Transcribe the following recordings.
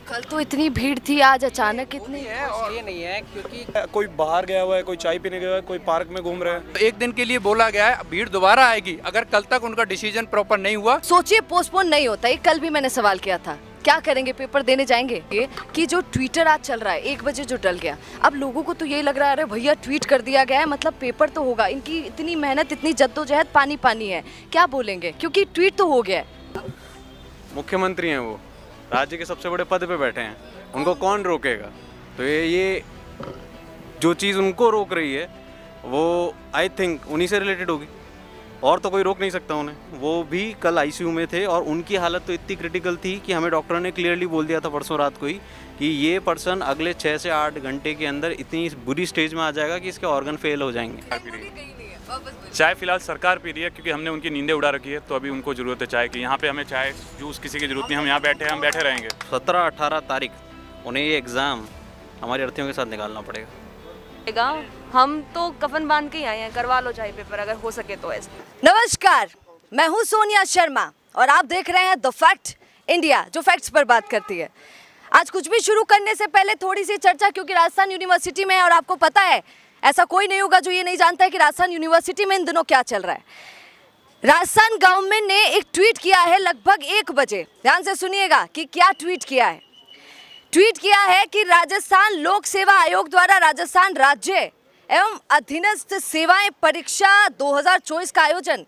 कल तो इतनी भीड़ थी, आज अचानक इतनी है और ये नहीं है क्योंकि कोई बाहर गया हुआ है, कोई चाय पीने गया हुआ है, कोई पार्क में घूम रहा है। एक दिन के लिए बोला गया है, भीड़ दोबारा आएगी अगर कल तक उनका डिसीजन प्रॉपर नहीं हुआ। सोचिए पोस्टपोन नहीं होता। ये कल भी मैंने सवाल किया था, क्या करेंगे, पेपर देने जाएंगे? ये कि जो ट्विटर आज चल रहा है 1 बजे जो डल गया, अब लोगों को तो यही लग रहा है अरे भैया ट्वीट कर दिया गया है मतलब पेपर तो होगा। इनकी इतनी मेहनत, इतनी जद्दोजहद पानी पानी है, क्या बोलेंगे? क्योंकि ट्वीट तो हो गया है। मुख्यमंत्री हैं वो, राज्य के सबसे बड़े पद पे बैठे हैं, उनको कौन रोकेगा? तो ये जो चीज़ उनको रोक रही है वो आई थिंक उन्हीं से रिलेटेड होगी, और तो कोई रोक नहीं सकता उन्हें। वो भी कल आईसीयू में थे और उनकी हालत तो इतनी क्रिटिकल थी कि हमें डॉक्टर ने क्लियरली बोल दिया था परसों रात को ही कि ये पर्सन अगले 6 से 8 घंटे के अंदर इतनी बुरी स्टेज में आ जाएगा कि इसके ऑर्गन फेल हो जाएंगे। चाय फिलहाल सरकार पी रही है क्योंकि हमने उनकी नींदें उड़ा रखी है, तो अभी उनको ज़रूरत है चाय की। यहाँ पे हमें चाय जूस किसी की ज़रूरत नहीं, हम यहाँ बैठे हैं, हम बैठे रहेंगे। 17-18 तारीख उन्हें ये एग्ज़ाम हमारी अर्थीयों के साथ निकालना पड़ेगा। हम तो कफन बांध के ही आए हैं, करवा लो चाहे पेपर अगर हो सके तो ऐसे। नमस्कार, मैं हूं सोनिया शर्मा और आप देख रहे हैं द फैक्ट इंडिया, जो फैक्ट्स पर बात करती है। आज कुछ भी शुरू करने से पहले थोड़ी सी चर्चा, क्योंकि राजस्थान यूनिवर्सिटी में है और आपको पता है ऐसा कोई नहीं होगा जो ये नहीं जानता है कि राजस्थान यूनिवर्सिटी में इन दिनों क्या चल रहा है। राजस्थान गवर्नमेंट ने एक ट्वीट किया है लगभग 1 बजे, ध्यान से सुनिएगा कि क्या ट्वीट किया है। ट्वीट किया है कि राजस्थान लोक सेवा आयोग द्वारा राजस्थान राज्य एवं अधीनस्थ सेवाएं परीक्षा 2024 का आयोजन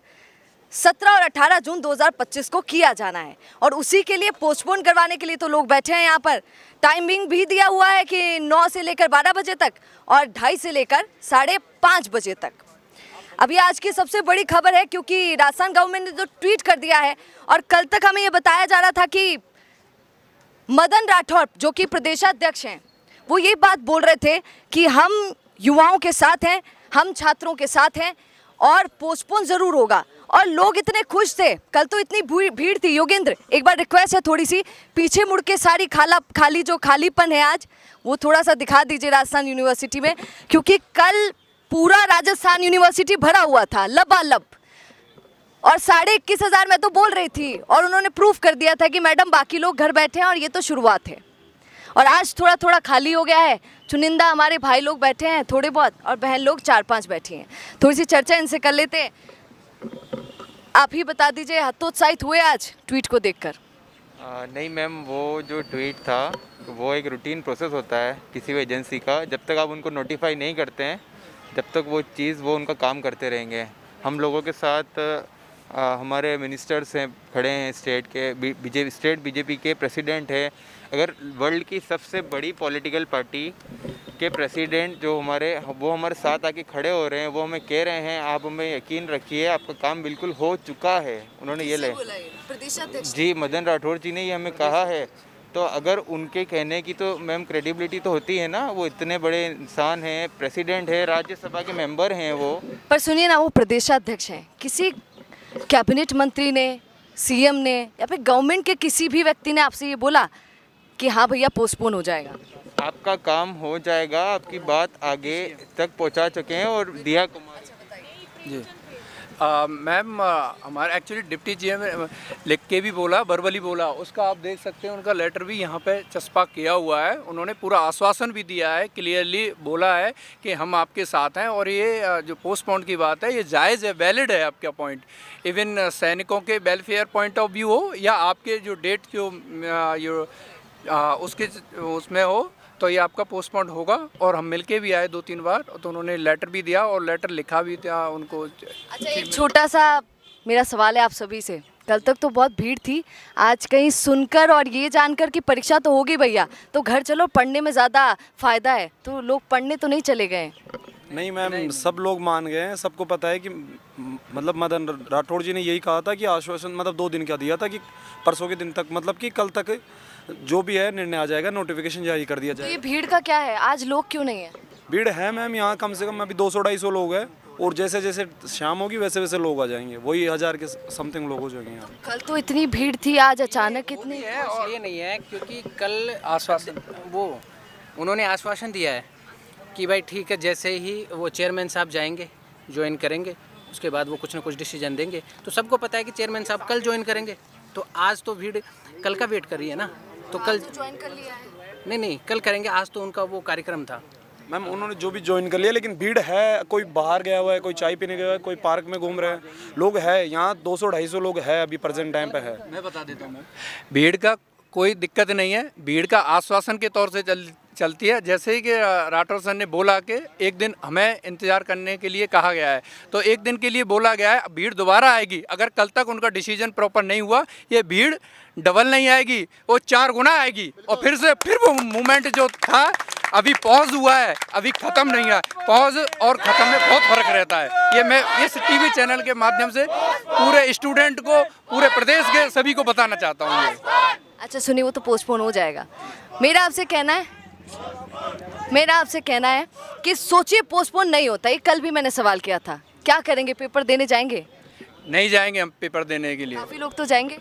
17 और 18 जून 2025 को किया जाना है और उसी के लिए पोस्टपोन करवाने के लिए तो लोग बैठे हैं यहाँ पर। टाइमिंग भी दिया हुआ है कि 9 से लेकर 12 बजे तक और 2:30 से लेकर 5:30 बजे तक। अभी आज की सबसे बड़ी खबर है क्योंकि राजस्थान गवर्नमेंट ने जो ट्वीट कर दिया है और कल तक हमें ये बताया जा रहा था कि मदन राठौर जो कि प्रदेशाध्यक्ष हैं, वो ये बात बोल रहे थे कि हम युवाओं के साथ हैं, हम छात्रों के साथ हैं और पोस्टपोन ज़रूर होगा। और लोग इतने खुश थे, कल तो इतनी भीड़ थी। योगेंद्र, एक बार रिक्वेस्ट है थोड़ी सी पीछे मुड़ के सारी खाली जो खालीपन है आज वो थोड़ा सा दिखा दीजिए राजस्थान यूनिवर्सिटी में, क्योंकि कल पूरा राजस्थान यूनिवर्सिटी भरा हुआ था लबालब। और 21,500 मैं तो बोल रही थी और उन्होंने प्रूफ कर दिया था कि मैडम बाकी लोग घर बैठे हैं और ये तो शुरुआत है। और आज थोड़ा थोड़ा खाली हो गया है, चुनिंदा हमारे भाई लोग बैठे हैं थोड़े बहुत और बहन लोग 4-5 बैठी हैं। थोड़ी सी चर्चा इनसे कर लेते हैं। आप ही बता दीजिए, हतोत्साहित हुए आज ट्वीट को देखकर? नहीं मैम, वो जो ट्वीट था वो एक रूटीन प्रोसेस होता है किसी भी एजेंसी का। जब तक आप उनको नोटिफाई नहीं करते हैं जब तक वो उनका काम करते रहेंगे। हम लोगों के साथ हमारे मिनिस्टर्स हैं, खड़े हैं, स्टेट के स्टेट बीजेपी के प्रेसिडेंट है। अगर वर्ल्ड की सबसे बड़ी पॉलिटिकल पार्टी के प्रेसिडेंट जो वो हमारे साथ आके खड़े हो रहे हैं, वो हमें कह रहे हैं आप हमें यकीन रखिए आपका काम बिल्कुल हो चुका है। उन्होंने ये जी मदन राठौर जी ने ये हमें कहा है। तो अगर उनके कहने की तो मैम क्रेडिबिलिटी तो होती है ना, वो इतने बड़े इंसान हैं, प्रेसिडेंट है, राज्यसभा के मेंबर हैं वो। पर सुनिए ना, वो प्रदेशाध्यक्ष हैं, किसी कैबिनेट मंत्री ने, सीएम ने या फिर गवर्नमेंट के किसी भी व्यक्ति ने आपसे ये बोला कि हाँ भैया पोस्टपोन हो जाएगा? आपका काम हो जाएगा, आपकी बात आगे तक पहुंचा चुके हैं। और दिया कुमार जी मैम, हमारे एक्चुअली डिप्टी जीएम लिख के भी बोला, वर्बली बोला, उसका आप देख सकते हैं, उनका लेटर भी यहाँ पे चस्पा किया हुआ है। उन्होंने पूरा आश्वासन भी दिया है, क्लियरली बोला है कि हम आपके साथ हैं। और ये जो पोस्टपोन की बात है ये जायज़ है, वैलिड है आपका पॉइंट। इवन सैनिकों के वेलफेयर पॉइंट ऑफ व्यू हो या आपके जो डेट जो उसके उसमें हो, तो ये आपका पोस्टपोन होगा। और हम मिलके भी आए 2-3 बार, तो उन्होंने लेटर भी दिया और लेटर लिखा भी था उनको। अच्छा, एक छोटा सा मेरा सवाल है आप सभी से। कल तक तो बहुत भीड़ थी, आज कहीं सुनकर और ये जानकर कि परीक्षा तो होगी भैया तो घर चलो, पढ़ने में ज़्यादा फ़ायदा है, तो लोग पढ़ने तो नहीं चले गए? नहीं मैम, सब लोग मान गए हैं, सबको पता है कि मतलब मदन राठौड़ जी ने यही कहा था कि आश्वासन मतलब 2 दिन का दिया था कि परसों के दिन तक, मतलब कि कल तक जो भी है निर्णय आ जाएगा, नोटिफिकेशन जारी कर दिया तो ये जाएगा। भीड़ का क्या है, आज लोग क्यों नहीं है? भीड़ है मैम, यहाँ कम से कम अभी 200-250 लोग हैं और जैसे जैसे शाम होगी वैसे वैसे लोग आ जाएंगे, वही 1000 के समथिंग लोग हो जाएंगे यहाँ। कल तो इतनी भीड़ थी, आज अचानक इतनी है। और ये नहीं है क्योंकि कल आश्वासन उन्होंने आश्वासन दिया है कि भाई ठीक है, जैसे ही वो चेयरमैन साहब जाएंगे, ज्वाइन करेंगे, उसके बाद वो कुछ ना कुछ डिसीजन देंगे। तो सबको पता है कि चेयरमैन साहब कल ज्वाइन करेंगे, तो आज तो भीड़ कल का वेट कर रही है ना। तो कल ज्वाइन कर लिया है। नहीं कल करेंगे, आज तो उनका वो कार्यक्रम था। मैम उन्होंने जो भी ज्वाइन कर लिया, लेकिन भीड़ है, कोई बाहर गया हुआ है, कोई चाय पीने गया हुआ है, कोई पार्क में घूम रहे हैं, लोग है यहाँ 200-250 लोग है अभी प्रेजेंट टाइम पे है। मैं बता देता हूँ, भीड़ का कोई दिक्कत नहीं है, भीड़ का आश्वासन के तौर से चलती है। जैसे ही कि राठौर सर ने बोला कि एक दिन हमें इंतज़ार करने के लिए कहा गया है, तो एक दिन के लिए बोला गया है, भीड़ दोबारा आएगी। अगर कल तक उनका डिसीजन प्रॉपर नहीं हुआ, ये भीड़ डबल नहीं आएगी, वो 4 गुना आएगी। और फिर वो मूवमेंट जो था अभी पॉज हुआ है, अभी ख़त्म नहीं है। पॉज और ख़त्म में बहुत फ़र्क रहता है। ये मैं इस टीवी चैनल के माध्यम से पूरे स्टूडेंट को, पूरे प्रदेश के सभी को बताना चाहता हूँ ये। अच्छा सुनिए, वो तो पोस्टपोन हो जाएगा। मेरा आपसे कहना है कि सोचिए पोस्टपोन नहीं होता। ये कल भी मैंने सवाल किया था, क्या करेंगे, पेपर देने जाएंगे? नहीं जाएंगे हम पेपर देने के लिए। काफ़ी लोग तो जाएंगे।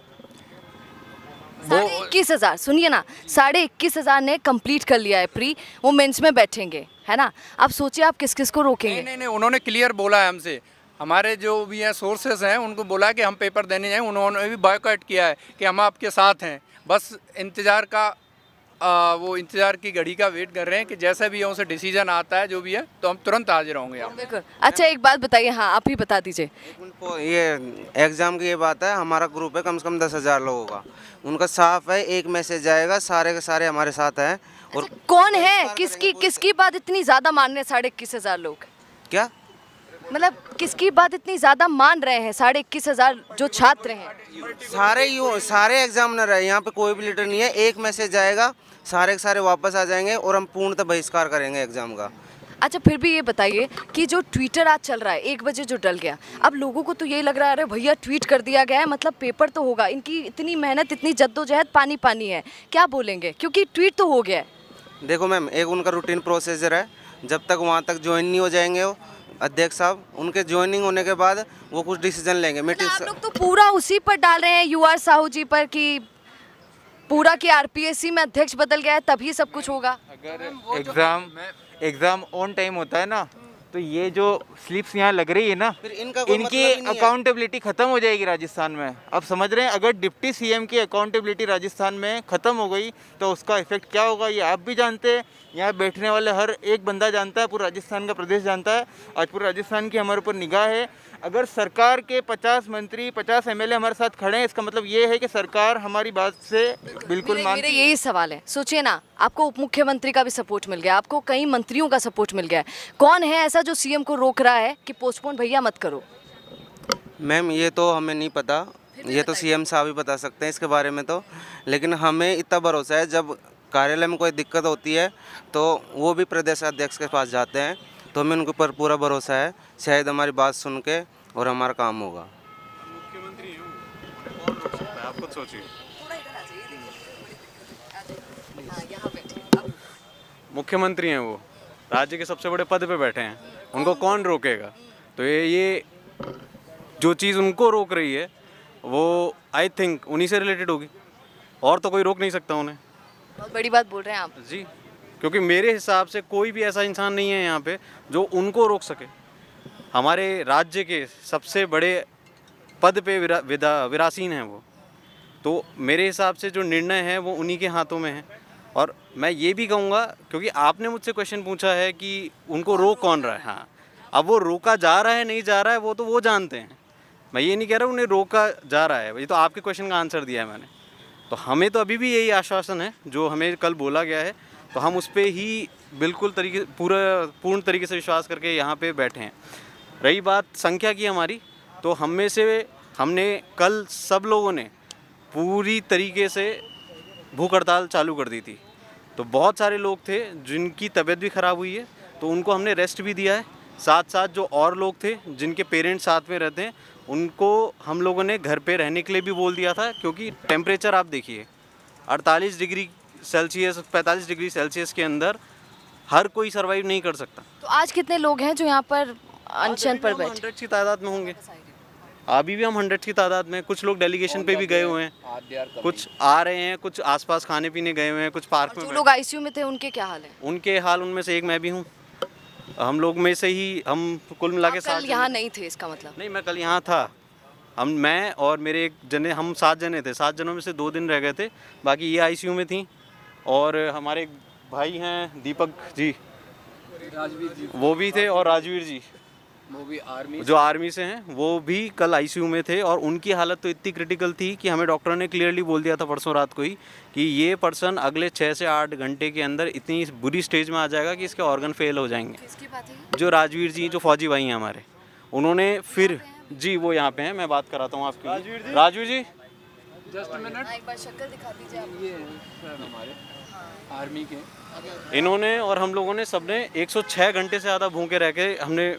21,000 सुनिए ना, 21,500 ने कंप्लीट कर लिया है प्री, वो मेंस में बैठेंगे, है ना। अब सोचिए आप किस किस को रोकेंगे? नहीं, उन्होंने क्लियर बोला है हमसे, हमारे जो भी हैं सोर्सेस हैं उनको बोला है कि हम पेपर देने जाएं। उन्होंने भी बॉयकॉट किया है कि हम आपके साथ हैं, बस इंतज़ार का वो इंतज़ार की घड़ी का वेट कर रहे हैं कि जैसा भी है उनसे डिसीजन आता है जो भी है तो हम तुरंत हाजिर होंगे यहाँ। बिल्कुल। अच्छा एक बात बताइए, हाँ आप ही बता दीजिए। ये एग्ज़ाम की ये बात है, हमारा ग्रुप है कम से कम 10,000 लोगों का, उनका साफ है, एक मैसेज आएगा, सारे के सारे हमारे साथ हैं। और अच्छा, कौन है, किसकी बात इतनी ज़्यादा मान रहे हैं 21,500 लोग? क्या मतलब किसकी बात इतनी ज़्यादा मान रहे हैं 21,500 जो छात्र हैं? सारे एग्जामिनर है, यहाँ पे कोई भी लीडर नहीं है, एक मैसेज आएगा, सारे के सारे वापस आ जाएंगे और हम पूर्णतः बहिष्कार करेंगे एग्जाम का। अच्छा फिर भी ये बताइए कि जो ट्विटर आज चल रहा है, 1 बजे जो डल गया, अब लोगों को तो यही लग रहा है अरे भैया ट्वीट कर दिया गया है मतलब पेपर तो होगा। इनकी इतनी मेहनत, इतनी जद्दोजहद पानी पानी है, क्या बोलेंगे? क्योंकि ट्वीट तो हो गया है। देखो मैम, एक उनका रूटीन प्रोसीजर है, जब तक वहाँ तक ज्वाइन नहीं हो जाएंगे वो अध्यक्ष साहब, उनके ज्वाइनिंग होने के बाद वो कुछ डिसीजन लेंगे। मीटिंग आप लोग तो पूरा उसी पर डाल रहे हैं UR साहू जी पर कि पूरा की RPSC में अध्यक्ष बदल गया है तभी सब कुछ होगा। अगर एग्ज़ाम ऑन टाइम होता है ना, तो ये जो स्लिप्स यहाँ लग रही है ना, फिर इनका कोई इनकी मतलब ही नहीं है। अकाउंटेबिलिटी खत्म हो जाएगी राजस्थान में। आप समझ रहे हैं, अगर डिप्टी CM की अकाउंटेबिलिटी राजस्थान में खत्म हो गई तो उसका इफेक्ट क्या होगा ये आप भी जानते हैं, यहाँ बैठने वाले हर एक बंदा जानता है, पूरा राजस्थान का प्रदेश जानता है। आज पूरे राजस्थान की हमारे ऊपर निगाह है। अगर सरकार के 50 मंत्री 50 MLA हमारे साथ खड़े हैं, इसका मतलब ये है कि सरकार हमारी बात से बिल्कुल मेरे मानती है। यही सवाल है, सोचिए ना, आपको उप मुख्यमंत्री का भी सपोर्ट मिल गया, आपको कई मंत्रियों का सपोर्ट मिल गया है, कौन है ऐसा जो CM को रोक रहा है कि पोस्टपोन भैया मत करो? मैम ये तो हमें नहीं पता, ये तो CM साहब ही बता सकते हैं इसके बारे में तो, लेकिन हमें इतना भरोसा है जब कार्यालय में कोई दिक्कत होती है तो वो भी प्रदेश अध्यक्ष के पास जाते हैं, तो हमें उनके ऊपर पूरा भरोसा है, शायद हमारी बात सुन के और हमारा काम होगा। मुख्यमंत्री हैं वो, कौन रोक सकता है? आप खुद सोचिए। मुख्यमंत्री हैं वो, राज्य के सबसे बड़े पद पे बैठे हैं, उनको कौन रोकेगा? तो ये जो चीज़ उनको रोक रही है वो आई थिंक उन्हीं से रिलेटेड होगी, और तो कोई रोक नहीं सकता उन्हें। बहुत बड़ी बात बोल रहे हैं आप जी, क्योंकि मेरे हिसाब से कोई भी ऐसा इंसान नहीं है यहाँ पे जो उनको रोक सके। हमारे राज्य के सबसे बड़े पद पे विरासीन हैं वो, तो मेरे हिसाब से जो निर्णय है वो उन्हीं के हाथों में है। और मैं ये भी कहूँगा, क्योंकि आपने मुझसे क्वेश्चन पूछा है कि उनको रोक कौन रहा है, हाँ, अब वो रोका जा रहा है नहीं जा रहा है वो तो वो जानते हैं, मैं ये नहीं कह रहा उन्हें रोका जा रहा है, ये तो आपके क्वेश्चन का आंसर दिया है मैंने। तो हमें तो अभी भी यही आश्वासन है जो हमें कल बोला गया है, तो हम उस पर ही बिल्कुल पूर्ण तरीके से विश्वास करके यहाँ पे बैठे हैं। रही बात संख्या की हमारी, तो हम में से हमने कल सब लोगों ने पूरी तरीके से भूख हड़ताल चालू कर दी थी, तो बहुत सारे लोग थे जिनकी तबीयत भी ख़राब हुई है, तो उनको हमने रेस्ट भी दिया है। साथ साथ जो और लोग थे जिनके पेरेंट्स साथ में रहते हैं उनको हम लोगों ने घर पे रहने के लिए भी बोल दिया था, क्योंकि टेम्परेचर आप देखिए 48 डिग्री सेल्सियस 45 डिग्री सेल्सियस के अंदर हर कोई सर्वाइव नहीं कर सकता। तो आज कितने लोग हैं जो यहाँ पर अनशन पर बैठे? 100 की तादाद में होंगे, अभी भी हम 100 की तादाद में। कुछ लोग डेलीगेशन पे भी गए हुए हैं, कुछ आ रहे हैं, कुछ आसपास खाने पीने गए हुए हैं, कुछ पार्क में। जो लोग ICU में थे उनके क्या हाल है? उनके हाल, उनमें से एक मैं भी हूँ, हम लोग में से ही हम कुल मिला के आप कल यहाँ नहीं थे इसका मतलब? नहीं, मैं कल यहाँ था, मैं और मेरे एक जने, हम 7 जने थे, 7 जनों में से 2 दिन रह गए थे, बाकी ये आईसीयू में थी। और हमारे एक भाई हैं दीपक जी, राजवीर जी वो भी थे, और राजवीर जी वो भी आर्मी जो आर्मी से हैं, वो भी कल आईसीयू में थे। और उनकी हालत तो इतनी क्रिटिकल थी कि हमें डॉक्टर ने क्लियरली बोल दिया था परसों रात को ही कि ये पर्सन अगले 6 से 8 घंटे के अंदर इतनी बुरी स्टेज में आ जाएगा कि इसके ऑर्गन फेल हो जाएंगे। किसकी बात है? जो राजवीर जी, जो फौजी भाई हैं हमारे, उन्होंने फिर जी वो यहाँ पे हैं, मैं बात कराता हूँ आपकी। राजवीर जी जस्ट मिनट, एक बार शक्ल दिखा दीजिए आप। ये हैं हमारे आर्मी के। इन्होंने और हम लोगों ने सबने 106 घंटे से ज़्यादा भूखे रह के हमने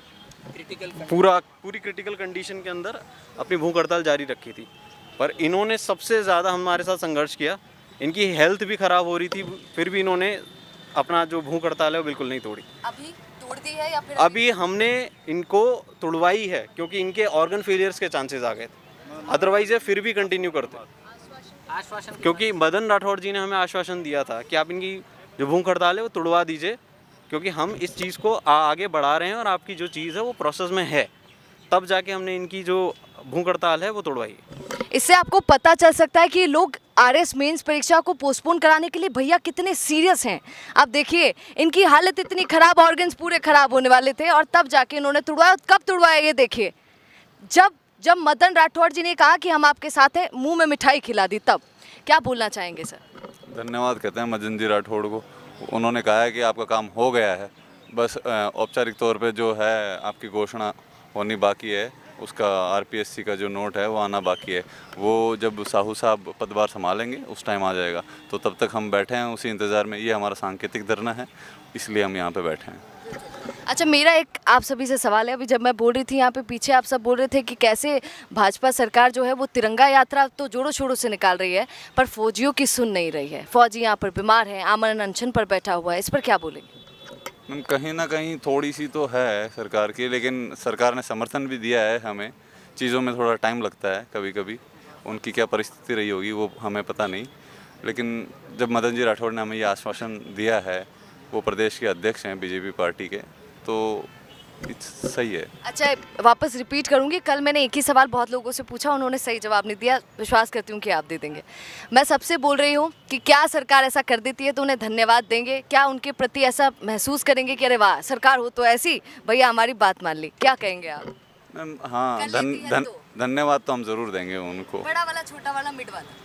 क्रिटिकल पूरी क्रिटिकल कंडीशन के अंदर अपनी भूख हड़ताल जारी रखी थी। पर इन्होंने सबसे ज़्यादा हमारे साथ संघर्ष किया। इनकी हेल्थ भी ख़राब हो रही थी, फिर भी इन्होंने अपना जो भूख हड़ताल है वो बिल्कुल नहीं तोड़ी। अभी तोड़ दी है या फिर अभी हमने इनको तोड़वाई है क्योंकि इनके ऑर्गन फेलियर्स के चांसेस आ गए थे, अदरवाइज ये फिर भी कंटिन्यू करते। क्योंकि मदन राठौड़ जी ने हमें आश्वासन दिया था कि आप इनकी जो भूख हड़ताल है वो तोड़वा दीजिए, क्योंकि हम इस चीज़ को आगे बढ़ा रहे हैं और आपकी जो चीज़ है वो प्रोसेस में है, तब जाके हमने इनकी जो भूख हड़ताल है वो तोड़वाई। इससे आपको पता चल सकता है कि लोग आरएस मेंस परीक्षा को पोस्टपोन कराने के लिए भैया कितने सीरियस हैं। आप देखिए इनकी हालत इतनी खराब, ऑर्गन्स पूरे खराब होने वाले थे और तब जाके इन्होंने तुड़वाया। कब तुड़वाया ये देखिए, जब मदन राठौड़ जी ने कहा कि हम आपके साथ हैं, मुंह में मिठाई खिला दी, तब। क्या बोलना चाहेंगे सर? धन्यवाद कहते हैं मदन जी राठौड़ को। उन्होंने कहा है कि आपका काम हो गया है, बस औपचारिक तौर पे जो है आपकी घोषणा होनी बाकी है, उसका आरपीएससी का जो नोट है वो आना बाकी है। वो जब साहू साहब पदभार संभालेंगे उस टाइम आ जाएगा, तो तब तक हम बैठे हैं उसी इंतज़ार में। ये हमारा सांकेतिक धरना है, इसलिए हम यहाँ पे बैठे हैं। अच्छा, मेरा एक आप सभी से सवाल है। अभी जब मैं बोल रही थी यहाँ पे पीछे, आप सब बोल रहे थे कि कैसे भाजपा सरकार जो है वो तिरंगा यात्रा तो जोरों शोरों से निकाल रही है, पर फौजियों की सुन नहीं रही है। फौजी यहाँ पर बीमार है, आमरण अनशन पर बैठा हुआ है, इस पर क्या बोलेंगे? कहीं ना कहीं थोड़ी सी तो है सरकार की, लेकिन सरकार ने समर्थन भी दिया है हमें। चीज़ों में थोड़ा टाइम लगता है कभी कभी, उनकी क्या परिस्थिति रही होगी वो हमें पता नहीं। लेकिन जब मदन जी राठौड़ ने हमें ये आश्वासन दिया है, वो प्रदेश के अध्यक्ष हैं बीजेपी पार्टी के, तो सही है। अच्छा, वापस रिपीट करूंगी, कल मैंने एक ही सवाल बहुत लोगों से पूछा, उन्होंने सही जवाब नहीं दिया। विश्वास करती हूँ कि आप दे देंगे। मैं सबसे बोल रही हूँ कि क्या सरकार ऐसा कर देती है तो उन्हें धन्यवाद देंगे? क्या उनके प्रति ऐसा महसूस करेंगे कि अरे वाह सरकार हो तो ऐसी, भैया हमारी बात मान ली? क्या कहेंगे आप? हाँ, धन्यवाद तो हम ज़रूर देंगे उनको। बड़ा वाला, छोटा वाला, मिड वाला?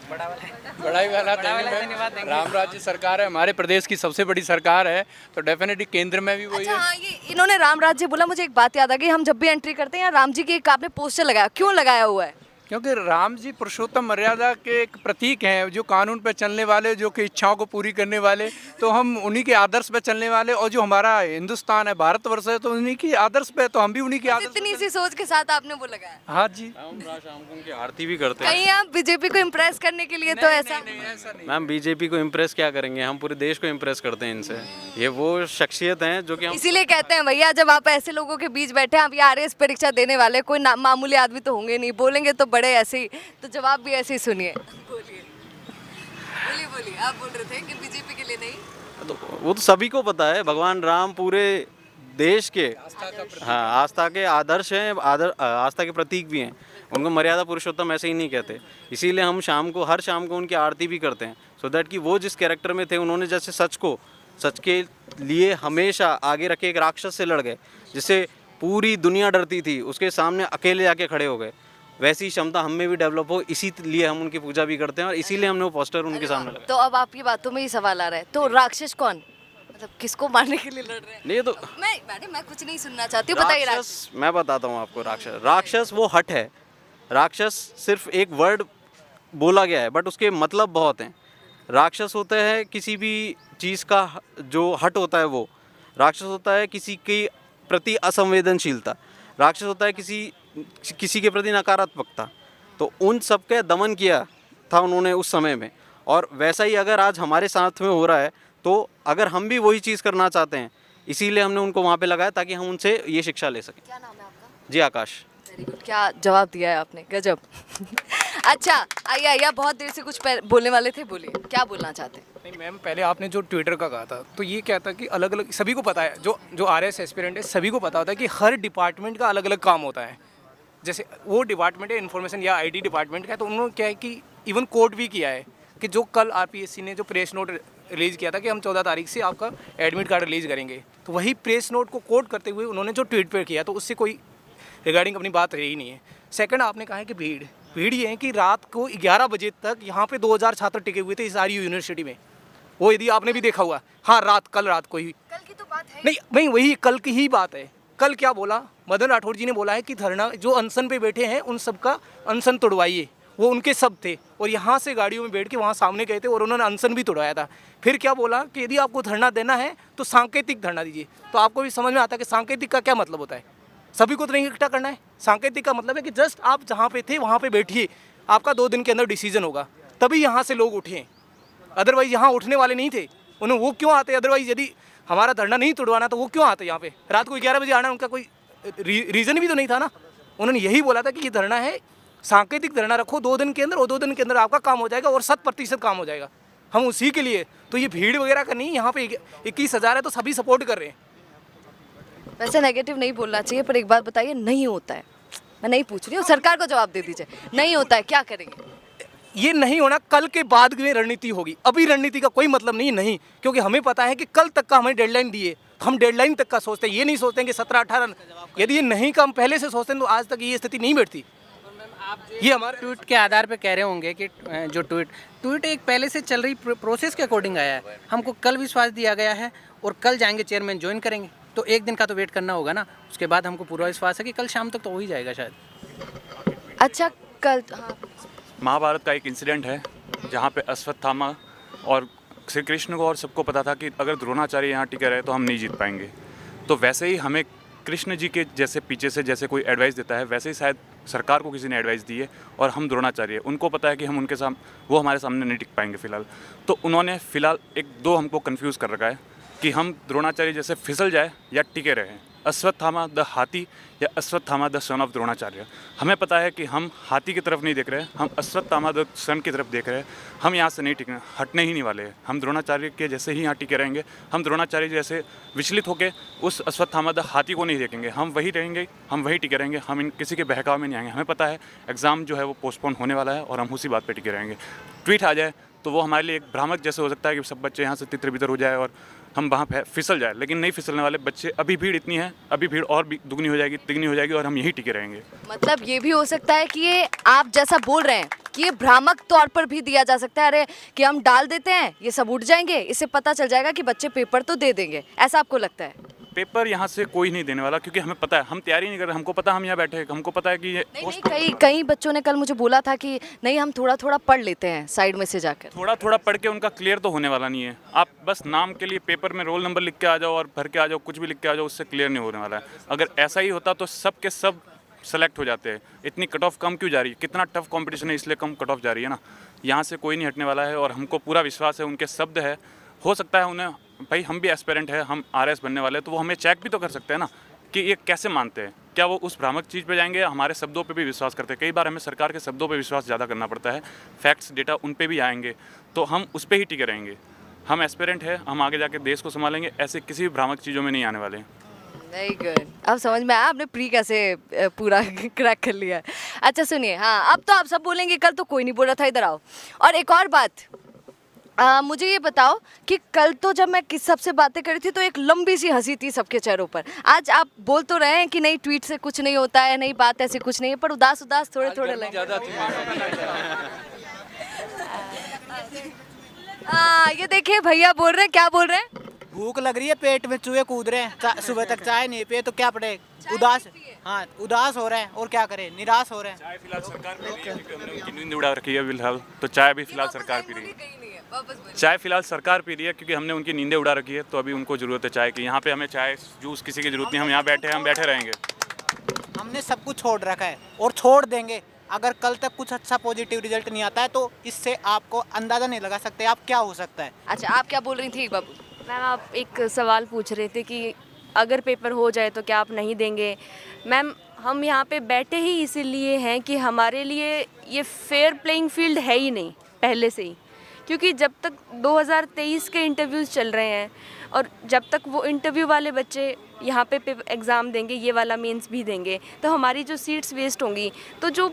बड़ाई वाला धन्यवाद देंगे। राम राज्य सरकार है, हमारे प्रदेश की सबसे बड़ी सरकार है, तो डेफिनेटली केंद्र में भी वही अच्छा, है। हाँ, ये इन्होंने राम राज्य बोला, मुझे एक बात याद आ गई। हम जब भी एंट्री करते हैं यहाँ राम जी की एक आपने पोस्टर लगाया, क्यों लगाया हुआ है? क्योंकि राम जी पुरुषोत्तम मर्यादा के एक प्रतीक हैं, जो कानून पे चलने वाले, जो कि इच्छाओं को पूरी करने वाले, तो हम उन्हीं के आदर्श पे चलने वाले। और जो हमारा हिंदुस्तान है, भारतवर्ष है, तो उन्हीं की आदर्श पे, तो हम भी उन्हीं के आदर्श पे। इतनी सी सोच के साथ आपने वो लगाया? हाँ जी, हम शाम को उनकी आरती भी करते हैं। कहीं आप बीजेपी को इम्प्रेस करने के लिए तो ऐसा? मैम, बीजेपी को इम्प्रेस क्या करेंगे, हम पूरे देश को इम्प्रेस करते हैं इनसे। ये वो शख्सियत हैं जो कि हम इसीलिए कहते हैं भैया, जब आप ऐसे लोगों के बीच बैठे हैं, आप ये आरएस परीक्षा देने वाले कोई मामूली आदमी तो होंगे नहीं, बोलेंगे तो बड़े ऐसे ही, तो जवाब भी ऐसे ही सुनिए। बोलिए बोलिए बोलिए, आप बोल रहे थे कि बीजेपी के लिए नहीं? तो वो तो सभी को पता है, भगवान राम पूरे देश के हाँ आस्था के आदर्श हैं, आस्था के प्रतीक भी हैं। उनको मर्यादा पुरुषोत्तम ऐसे ही नहीं कहते, इसीलिए हम हर शाम को उनकी आरती भी करते हैं, सो दैट कि वो जिस कैरेक्टर में थे, उन्होंने जैसे सच के लिए हमेशा आगे रखे एक राक्षस से लड़ गए, जिससे पूरी दुनिया डरती थी, उसके सामने अकेले जाके खड़े हो गए, वैसी क्षमता हम में भी डेवलप हो, इसीलिए हम उनकी पूजा भी करते हैं और इसीलिए हमने वो पोस्टर उनके सामने लगाया। तो अब आपकी बातों में ही सवाल आ रहा है, तो राक्षस कौन, मतलब किसको मारने के लिए लड़ रहे हैं? नहीं तो मैं कुछ नहीं सुनना चाहती हूँ, बताइए। राक्षस मैं बताता हूँ आपको। राक्षस वो हट है। राक्षस सिर्फ एक वर्ड बोला गया है, बट उसके मतलब बहुत हैं। राक्षस होता है किसी भी चीज़ का जो हट होता है, वो राक्षस होता है किसी के प्रति असंवेदनशीलता, राक्षस होता है किसी के प्रति नकारात्मकता। तो उन सब के दमन किया था उन्होंने उस समय में, और वैसा ही अगर आज हमारे साथ में हो रहा है, तो अगर हम भी वही चीज़ करना चाहते हैं, इसीलिए हमने उनको वहाँ पे लगाया ताकि हम उनसे ये शिक्षा ले सकें। क्या नाम है आपका? जी, आकाश। वेरी गुड, क्या जवाब दिया है आपने, गजब। अच्छा, आइए, बहुत देर से कुछ बोलने वाले थे, बोलिए क्या बोलना चाहते हैं? नहीं मैम, पहले आपने जो ट्विटर का कहा था, तो ये क्या था कि अलग अलग सभी को पता है, जो आरएस एस्पिरेंट है सभी को पता होता है कि हर डिपार्टमेंट का अलग अलग काम होता है। जैसे वो डिपार्टमेंट है इन्फॉर्मेशन या आईटी डिपार्टमेंट का, तो उन्होंने क्या है कि इवन कोर्ट भी किया है कि जो कल आरपीएससी ने जो प्रेस नोट रिलीज़ किया था कि हम 14 तारीख से आपका एडमिट कार्ड रिलीज़ करेंगे, तो वही प्रेस नोट को कोट करते हुए उन्होंने जो ट्वीट पर किया, तो उससे कोई रिगार्डिंग अपनी बात रही नहीं है। सेकंड, आपने कहा है कि भीड़ ये है कि रात को 11 बजे तक यहाँ पे 2000 छात्र टिके हुए थे इस आरयू यूनिवर्सिटी में। वो यदि आपने भी देखा हुआ, हाँ कल रात को ही, कल की तो बात है नहीं वही कल की ही बात है। कल क्या बोला, मदन राठौड़ जी ने बोला है कि धरना जो अनशन पे बैठे हैं उन सबका अनशन तोड़वाइए, वो उनके सब थे और यहाँ से गाड़ियों में बैठ के वहाँ सामने गए थे और उन्होंने अनशन भी तोड़वाया था। फिर क्या बोला कि यदि आपको धरना देना है तो सांकेतिक धरना दीजिए। तो आपको भी समझ में आता है कि सांकेतिक का क्या मतलब होता है। सभी को तो नहीं इकट्ठा करना है। सांकेतिक का मतलब है कि जस्ट आप जहाँ पे थे वहाँ पे बैठिए, आपका 2 दिन के अंदर डिसीजन होगा, तभी यहाँ से लोग उठे। अदरवाइज यहाँ उठने वाले नहीं थे, उन्हें वो क्यों आते? अदरवाइज यदि हमारा धरना नहीं तोड़वाना तो वो क्यों आते यहाँ पे? रात को 11 बजे आना उनका कोई रीज़न भी तो नहीं था ना। उन्होंने यही बोला था कि ये धरना है, सांकेतिक धरना रखो 2 दिन के अंदर, और 2 दिन के अंदर आपका काम हो जाएगा और 100% काम हो जाएगा। हम उसी के लिए, तो ये भीड़ वगैरह का नहीं, यहाँ पे 21,000 है तो सभी सपोर्ट कर रहे हैं। वैसे नेगेटिव नहीं बोलना चाहिए, पर एक बात बताइए, नहीं होता है, मैं नहीं पूछ रही हूँ, सरकार को जवाब दे दीजिए, नहीं होता है क्या करेंगे? ये नहीं होना, कल के बाद में रणनीति होगी, अभी रणनीति का कोई मतलब नहीं, क्योंकि हमें पता है कि कल तक का हमें डेडलाइन दिए, तो हम डेडलाइन तक का सोचते हैं, ये नहीं सोचते हैं कि 17-18। यदि ये नहीं का हम पहले से सोचते हैं तो आज तक ये स्थिति नहीं बैठती। ये हमारे ट्वीट के आधार पे कह रहे होंगे कि जो ट्वीट एक पहले से चल रही प्रोसेस के अकॉर्डिंग आया है, हमको कल विश्वास दिया गया है और कल जाएंगे चेयरमैन ज्वाइन करेंगे, तो एक दिन का तो वेट करना होगा ना। उसके बाद हमको पूरा विश्वास है कि कल शाम तक तो हो ही जाएगा शायद। अच्छा, कल हाँ, महाभारत का एक इंसिडेंट है जहाँ पे अश्वत्थामा और श्री कृष्ण को और सबको पता था कि अगर द्रोणाचार्य यहाँ टिके रहे तो हम नहीं जीत पाएंगे। तो वैसे ही हमें कृष्ण जी के जैसे पीछे से जैसे कोई एडवाइस देता है, वैसे ही शायद सरकार को किसी ने एडवाइस दी है और हम द्रोणाचार्य, उनको पता है कि हम उनके सामने, वो हमारे सामने नहीं टिक पाएंगे फ़िलहाल। तो उन्होंने फ़िलहाल 1-2 हमको कन्फ्यूज़ कर रखा है कि हम द्रोणाचार्य जैसे फिसल जाए या टिके रहें। अश्वत्थामा द हाथी या Ashwatthama the son of Dronacharya. हमें पता है कि हम हाथी की तरफ नहीं देख रहे हैं, हम अश्वत्थामा द सन की तरफ देख रहे हैं। हम यहाँ से नहीं टिकने, हटने ही नहीं वाले हैं। हम द्रोणाचार्य के जैसे ही यहाँ टिके रहेंगे। हम द्रोणाचार्य जैसे विचलित होकर उस अश्वत्थामा द हाथी को नहीं देखेंगे। हम वही रहेंगे, हम वही टिके रहेंगे। हम इन किसी के बहकाव में नहीं आएंगे। हमें पता है एग्ज़ाम जो है वो पोस्टपोन होने वाला है और हम उसी बात पर टिके रहेंगे। ट्वीट आ जाए तो वो हमारे लिए एक भ्रामक जैसे हो सकता है कि सब बच्चे यहाँ से तितर बितर हो जाए और हम वहाँ फिसल जाए, लेकिन नहीं फिसलने वाले बच्चे। अभी भीड़ इतनी है, अभी भीड़ और भी दुगनी हो जाएगी, तिगनी हो जाएगी और हम यहीं टिके रहेंगे। मतलब ये भी हो सकता है कि ये आप जैसा बोल रहे हैं कि ये भ्रामक तौर पर भी दिया जा सकता है, अरे कि हम डाल देते हैं ये सब उठ जाएंगे, इससे पता चल जाएगा कि बच्चे पेपर तो दे देंगे, ऐसा आपको लगता है? पेपर यहाँ से कोई नहीं देने वाला, क्योंकि हमें पता है, हम तैयारी नहीं कर रहे। हमको पता हम यहाँ बैठे हैं, हमको पता है कि ये नहीं, कई बच्चों ने कल मुझे बोला था कि नहीं हम थोड़ा थोड़ा पढ़ लेते हैं साइड में से जाकर। थोड़ा थोड़ा पढ़ के उनका क्लियर तो होने वाला नहीं है। आप बस नाम के लिए पेपर में रोल नंबर लिख के आ जाओ और भर के आ जाओ, कुछ भी लिख के आ जाओ, उससे क्लियर नहीं होने वाला है। अगर ऐसा ही होता तो सब के सब सेलेक्ट हो जाते हैं। इतनी कट ऑफ कम क्यों जा रही है? कितना टफ कंपटीशन है, इसलिए कम कट ऑफ जा रही है ना। यहाँ से कोई नहीं हटने वाला है और हमको पूरा विश्वास है, उनके शब्द है। हो सकता है उन्हें, भाई हम भी एस्पिरेंट है, हम आरएस बनने वाले हैं, तो वो हमें चेक भी तो कर सकते हैं ना कि ये कैसे मानते हैं। क्या वो उस भ्रामक चीज़ पे जाएंगे? हमारे शब्दों पे भी विश्वास करते हैं। कई बार हमें सरकार के शब्दों पे विश्वास ज़्यादा करना पड़ता है, फैक्ट्स डेटा उन पे भी आएंगे, तो हम उस पर ही टिके रहेंगे। हम एस्पिरेंट है, हम आगे जाके देश को संभालेंगे, ऐसे किसी भी भ्रामक चीज़ों में नहीं आने वाले। वेरी गुड, अब समझ में आया आपने प्री कैसे पूरा क्रैक कर लिया। अच्छा सुनिए, हाँ अब तो आप सब बोलेंगे कल तो कोई नहीं बोल रहा था, इधर आओ। और एक और बात, मुझे ये बताओ कि कल तो जब मैं किस सबसे बातें करी थी तो एक लंबी सी हंसी थी सबके चेहरों पर। आज आप बोल तो रहे हैं कि नहीं ट्वीट से कुछ नहीं होता है, नहीं बात ऐसे कुछ नहीं है, पर उदास उदास थोड़े थोड़े लगे। ये देखिए भैया बोल रहे हैं, क्या बोल रहे हैं? भूख लग रही है, पेट में चूहे कूद रहे हैं, सुबह तक चाय नहीं पिए तो क्या पड़े, उदास, हाँ उदास हो रहे हैं और क्या करें, निराश हो रहे हैं। चाय फिलहाल सरकार पी रही है, क्योंकि हमने उनकी नींद उड़ा रखी है फिलहाल, तो चाय भी फिलहाल सरकार पी रही है। चाय फिलहाल सरकार पी रही है क्योंकि हमने उनकी नींदें उड़ा रखी है, तो अभी उनको ज़रूरत है चाय की। यहाँ पे हमें चाय जूस किसी की ज़रूरत नहीं, हम यहाँ बैठे हैं, हम बैठे रहेंगे। हमने सब कुछ छोड़ रखा है और छोड़ देंगे। अगर कल तक कुछ अच्छा पॉजिटिव रिजल्ट नहीं आता है तो इससे आपको अंदाज़ा नहीं लगा सकते आप क्या हो सकता है। अच्छा, आप क्या बोल रही थी बाबू? मैम आप एक सवाल पूछ रहे थे कि अगर पेपर हो जाए तो क्या आप नहीं देंगे। मैम हम यहाँ पे बैठे ही इसीलिए हैं कि हमारे लिए ये फेयर प्लेइंग फील्ड है ही नहीं पहले से ही, क्योंकि जब तक 2023 के इंटरव्यूज़ चल रहे हैं और जब तक वो इंटरव्यू वाले बच्चे यहाँ पे एग्ज़ाम देंगे, ये वाला मेंस भी देंगे, तो हमारी जो सीट्स वेस्ट होंगी, तो जो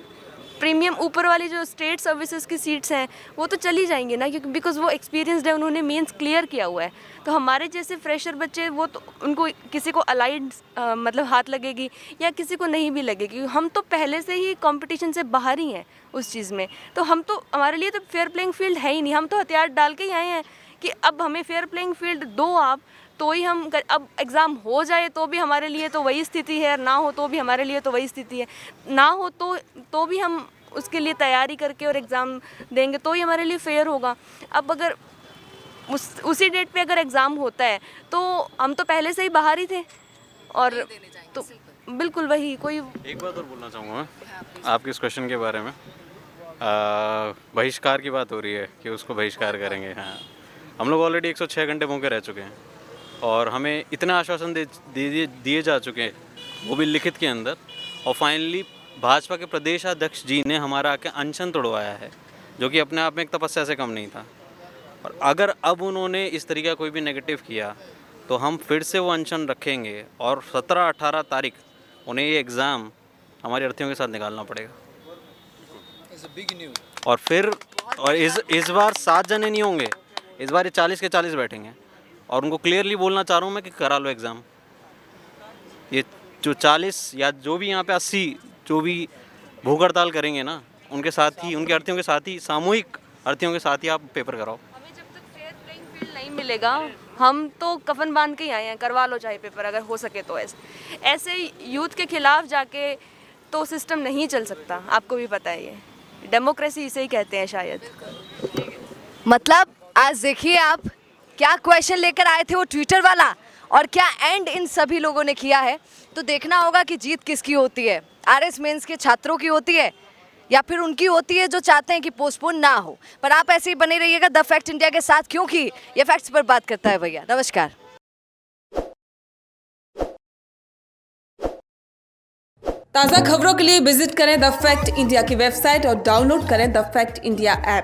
प्रीमियम ऊपर वाली जो स्टेट सर्विसेज की सीट्स हैं वो तो चली जाएंगी ना, क्योंकि बिकॉज वो एक्सपीरियंसड है, उन्होंने मेंस क्लियर किया हुआ है। तो हमारे जैसे फ्रेशर बच्चे वो तो उनको किसी को अलाइड मतलब हाथ लगेगी या किसी को नहीं भी लगेगी। हम तो पहले से ही कंपटीशन से बाहर ही हैं उस चीज़ में, तो हम तो हमारे लिए तो फेयर प्लेइंग फील्ड है ही नहीं। हम तो हथियार डाल के ही आए हैं कि अब हमें फेयर प्लेइंग फील्ड दो आप, तो ही हम अब एग्ज़ाम हो जाए तो भी हमारे लिए तो वही स्थिति है, ना हो तो भी हमारे लिए तो वही स्थिति है, ना हो तो भी हम उसके लिए तैयारी करके और एग्ज़ाम देंगे तो ही हमारे लिए फेयर होगा। अब अगर उसी डेट पे अगर एग्ज़ाम होता है तो हम तो पहले से ही बाहर ही थे, और तो बिल्कुल वही कोई। एक बात और बोलना चाहूँगा मैं आपके इस क्वेश्चन के बारे में। बहिष्कार की बात हो रही है कि उसको बहिष्कार करेंगे। हाँ, हम लोग ऑलरेडी 106 घंटे भूखे रह चुके हैं और हमें इतना आश्वासन दिए जा चुके हैं, वो भी लिखित के अंदर, और फाइनली भाजपा के प्रदेश अध्यक्ष जी ने हमारा आके अनशन तोड़वाया है, जो कि अपने आप में एक तपस्या से कम नहीं था। और अगर अब उन्होंने इस तरीके का कोई भी नेगेटिव किया तो हम फिर से वो अनशन रखेंगे और 17-18 तारीख उन्हें ये एग्ज़ाम हमारी अर्थियों के साथ निकालना पड़ेगा। और फिर इस बार 7 जने नहीं होंगे, इस बार ये 40 के 40 बैठेंगे, और उनको क्लियरली बोलना चाह रहा हूँ मैं कि करा लो एग्ज़ाम। ये जो 40 या जो भी यहाँ पे 80 जो भी भूख हड़ताल करेंगे ना, उनके साथ ही, उनके अर्थियों के साथ ही, सामूहिक अर्थियों के साथ ही आप पेपर कराओ। हमें जब तक फेयर प्लेइंग फील्ड नहीं मिलेगा, हम तो कफन बांध के ही आए हैं, करवा लो चाहे पेपर अगर हो सके तो। ऐसे यूथ के खिलाफ जाके तो सिस्टम नहीं चल सकता, आपको भी पता है, ये डेमोक्रेसी इसे ही कहते हैं शायद। मतलब आज देखिए आप क्या क्वेश्चन लेकर आए थे वो ट्विटर वाला, और क्या एंड इन सभी लोगों ने किया है। तो देखना होगा कि जीत किसकी होती है, आरएस मेंस के छात्रों की होती है या फिर उनकी होती है जो चाहते हैं कि पोस्टपोन ना हो। पर आप ऐसे ही बने रहिएगा द फैक्ट इंडिया के साथ, क्योंकि ये फैक्ट्स पर बात करता है भैया। नमस्कार। ताज़ा खबरों के लिए विजिट करें द फैक्ट इंडिया की वेबसाइट और डाउनलोड करें द फैक्ट इंडिया ऐप।